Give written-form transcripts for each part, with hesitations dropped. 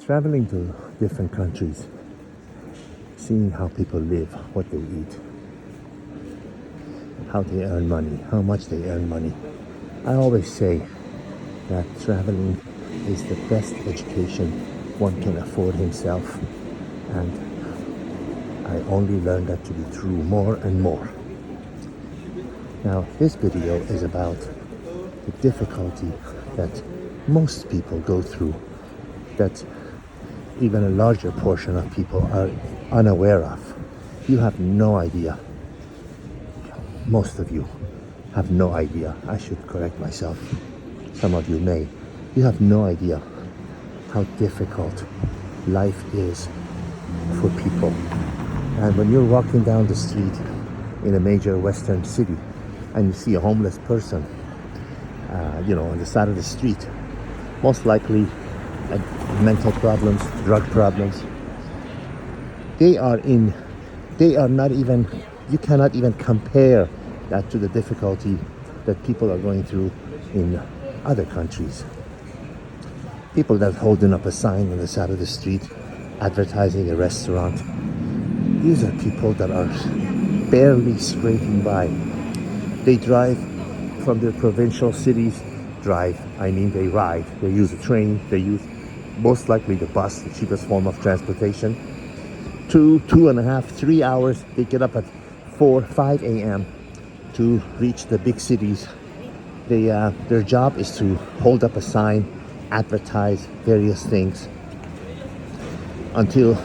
Traveling to different countries, seeing how people live, what they eat, how they earn money, how much they earn money. I always say that traveling is the best education one can afford himself, and I only learned that to be true more and more. Now, this video is about the difficulty that most people go through, that even a larger portion of people are unaware of. You have no idea. Most of you have no idea. I should correct myself. Some of you may. You have no idea how difficult life is for people. And when you're walking down the street in a major Western city and you see a homeless person, on the side of the street, most likely mental problems, drug problems. You cannot even compare that to the difficulty that people are going through in other countries. People that are holding up a sign on the side of the street advertising a restaurant. These are people that are barely scraping by. They drive from their provincial cities. They ride. They use a train. They use most likely the bus, the cheapest form of transportation. 2.5, 3 hours. They get up at 4, 5 a.m. to reach the big cities. Their job is to hold up a sign, advertise various things until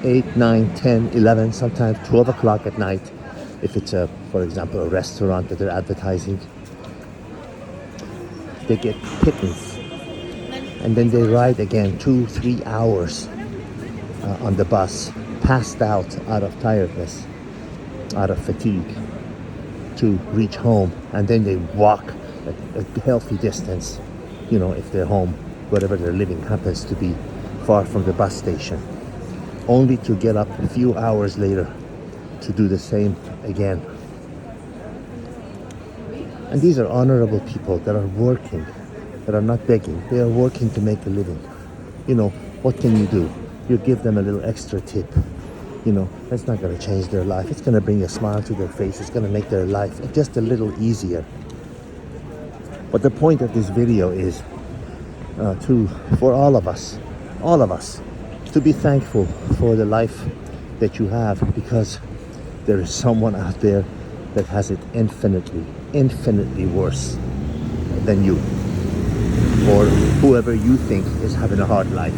8, 9, 10, 11, sometimes 12 o'clock at night. If it's for example, a restaurant that they're advertising, they get pittance, and then they ride again 2-3 hours on the bus, passed out of tiredness, out of fatigue, to reach home, and then they walk a healthy distance, if their home, wherever they're living, happens to be far from the bus station, only to get up a few hours later to do the same again. And these are honorable people that are working, that are not begging. They are working to make a living. What can you do? You give them a little extra tip. That's not going to change their life. It's going to bring a smile to their face. It's going to make their life just a little easier. But the point of this video is for all of us, to be thankful for the life that you have, because there is someone out there that has it infinitely worse than you, or whoever you think is having a hard life.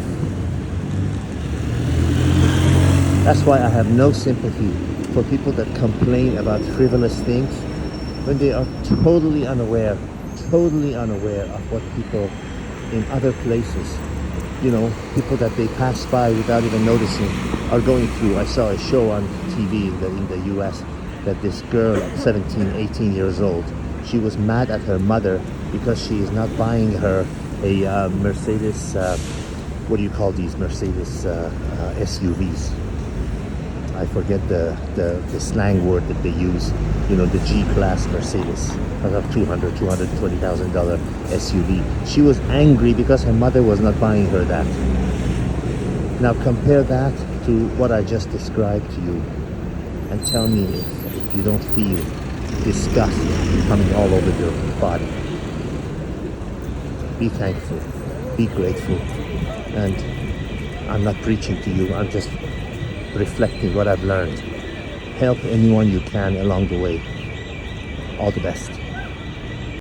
That's why I have no sympathy for people that complain about frivolous things when they are totally unaware of what people in other places, people that they pass by without even noticing, are going through. I saw a show on TV in the US that this girl, 17, 18 years old, she was mad at her mother because she is not buying her a Mercedes, what do you call these Mercedes SUVs? I forget the slang word that they use, the G-Class Mercedes, of $220,000 SUV. She was angry because her mother was not buying her that. Now compare that to what I just described to you, and tell me if you don't feel disgust coming all over your body. Be thankful, be grateful, and I'm not preaching to you, I'm just reflecting what I've learned. Help anyone you can along the way. All the best.